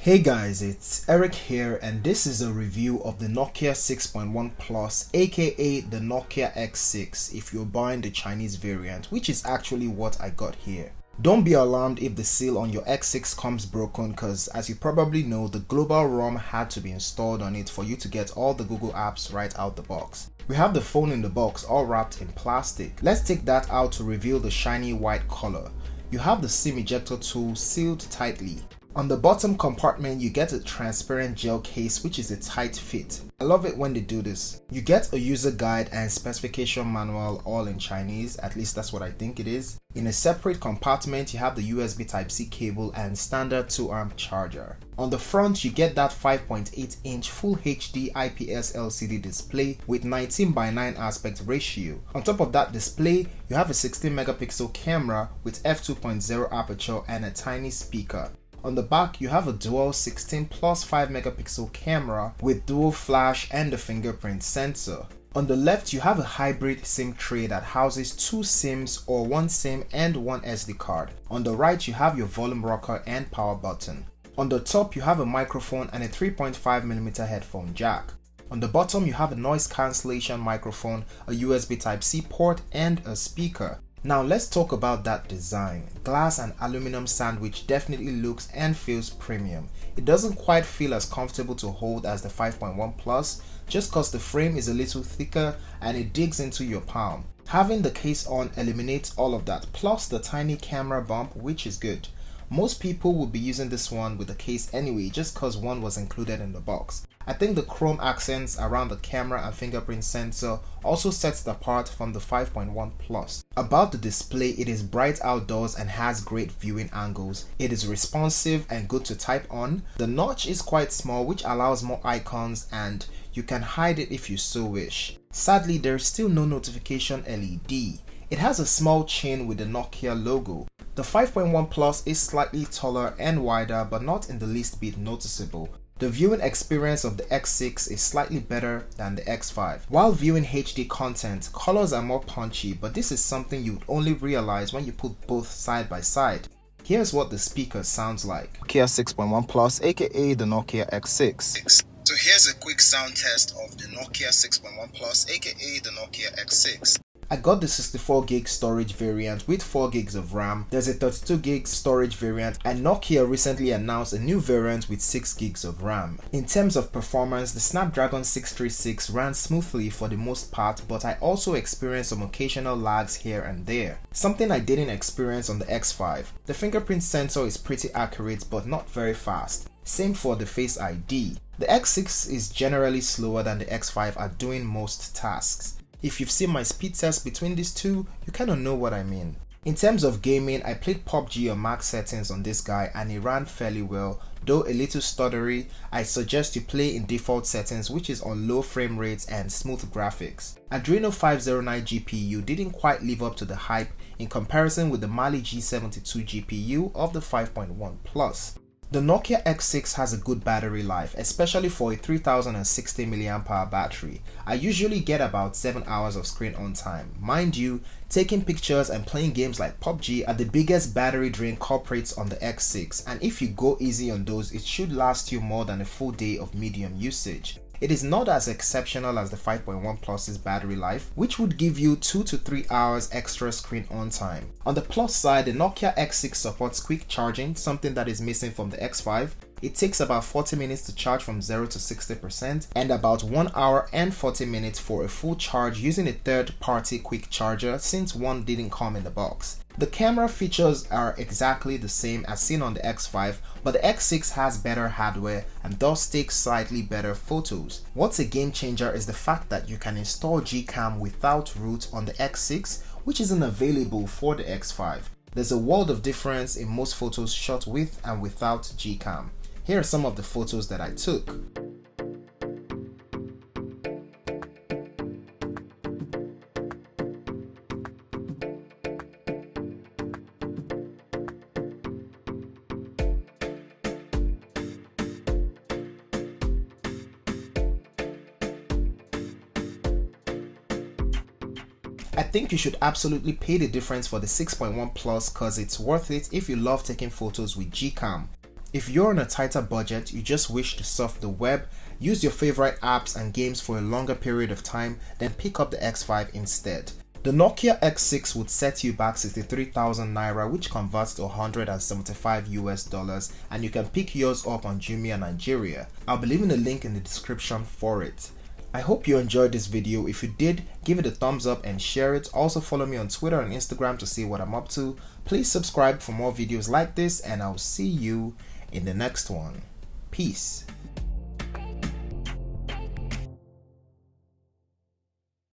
Hey guys, it's Eric here and this is a review of the Nokia 6.1 Plus, aka the Nokia X6 if you're buying the Chinese variant, which is actually what I got here. Don't be alarmed if the seal on your X6 comes broken, cause as you probably know, the global ROM had to be installed on it for you to get all the Google apps right out the box. We have the phone in the box all wrapped in plastic. Let's take that out to reveal the shiny white color. You have the SIM ejector tool sealed tightly. On the bottom compartment, you get a transparent gel case which is a tight fit. I love it when they do this. You get a user guide and specification manual all in Chinese, at least that's what I think it is. In a separate compartment, you have the USB Type-C cable and standard 2-amp charger. On the front, you get that 5.8-inch Full HD IPS LCD display with 19:9 aspect ratio. On top of that display, you have a 16-megapixel camera with f2.0 aperture and a tiny speaker. On the back, you have a dual 16 plus 5 megapixel camera with dual flash and a fingerprint sensor. On the left, you have a hybrid SIM tray that houses 2 SIMs or 1 SIM and 1 SD card. On the right, you have your volume rocker and power button. On the top, you have a microphone and a 3.5mm headphone jack. On the bottom, you have a noise cancellation microphone, a USB Type-C port, and a speaker. Now let's talk about that design. Glass and aluminum sandwich definitely looks and feels premium. It doesn't quite feel as comfortable to hold as the 5.1 Plus just cause the frame is a little thicker and it digs into your palm. Having the case on eliminates all of that, plus the tiny camera bump, which is good. Most people would be using this one with the case anyway just cause one was included in the box. I think the chrome accents around the camera and fingerprint sensor also sets it apart from the 5.1 Plus. About the display, it is bright outdoors and has great viewing angles. It is responsive and good to type on. The notch is quite small which allows more icons and you can hide it if you so wish. Sadly, there is still no notification LED. It has a small chain with the Nokia logo. The 5.1 Plus is slightly taller and wider but not in the least bit noticeable. The viewing experience of the X6 is slightly better than the X5. While viewing HD content, colors are more punchy, but this is something you would only realize when you put both side by side. Here's what the speaker sounds like. Nokia 6.1 Plus, aka the Nokia X6. So here's a quick sound test of the Nokia 6.1 Plus, aka the Nokia X6. I got the 64GB storage variant with 4GB of RAM. There's a 32GB storage variant and Nokia recently announced a new variant with 6GB of RAM. In terms of performance, the Snapdragon 636 ran smoothly for the most part, but I also experienced some occasional lags here and there. Something I didn't experience on the X5. The fingerprint sensor is pretty accurate but not very fast. Same for the Face ID. The X6 is generally slower than the X5 at doing most tasks. If you've seen my speed test between these two, you kind of know what I mean. In terms of gaming, I played PUBG on max settings on this guy and it ran fairly well, though a little stuttery. I suggest you play in default settings, which is on low frame rates and smooth graphics. Adreno 509 GPU didn't quite live up to the hype in comparison with the Mali G72 GPU of the 5.1 Plus. The Nokia X6 has a good battery life, especially for a 3060 mAh battery. I usually get about 7 hours of screen on time. Mind you, taking pictures and playing games like PUBG are the biggest battery drain culprits on the X6, and if you go easy on those, it should last you more than a full day of medium usage. It is not as exceptional as the 5.1 Plus's battery life, which would give you 2 to 3 hours extra screen on time. On the plus side, the Nokia X6 supports quick charging, something that is missing from the X5. It takes about 40 minutes to charge from 0 to 60% and about 1 hour and 40 minutes for a full charge using a third-party quick charger since one didn't come in the box. The camera features are exactly the same as seen on the X5, but the X6 has better hardware and thus takes slightly better photos. What's a game changer is the fact that you can install GCAM without root on the X6, which isn't available for the X5. There's a world of difference in most photos shot with and without GCAM. Here are some of the photos that I took. I think you should absolutely pay the difference for the 6.1 Plus cause it's worth it if you love taking photos with GCAM. If you're on a tighter budget, you just wish to surf the web, use your favorite apps and games for a longer period of time, then pick up the X5 instead. The Nokia X6 would set you back 63,000 Naira, which converts to 175 US dollars, and you can pick yours up on Jumia Nigeria. I'll be leaving a link in the description for it. I hope you enjoyed this video. If you did, give it a thumbs up and share it. Also follow me on Twitter and Instagram to see what I'm up to. Please subscribe for more videos like this, and I'll see you in the next one. Peace.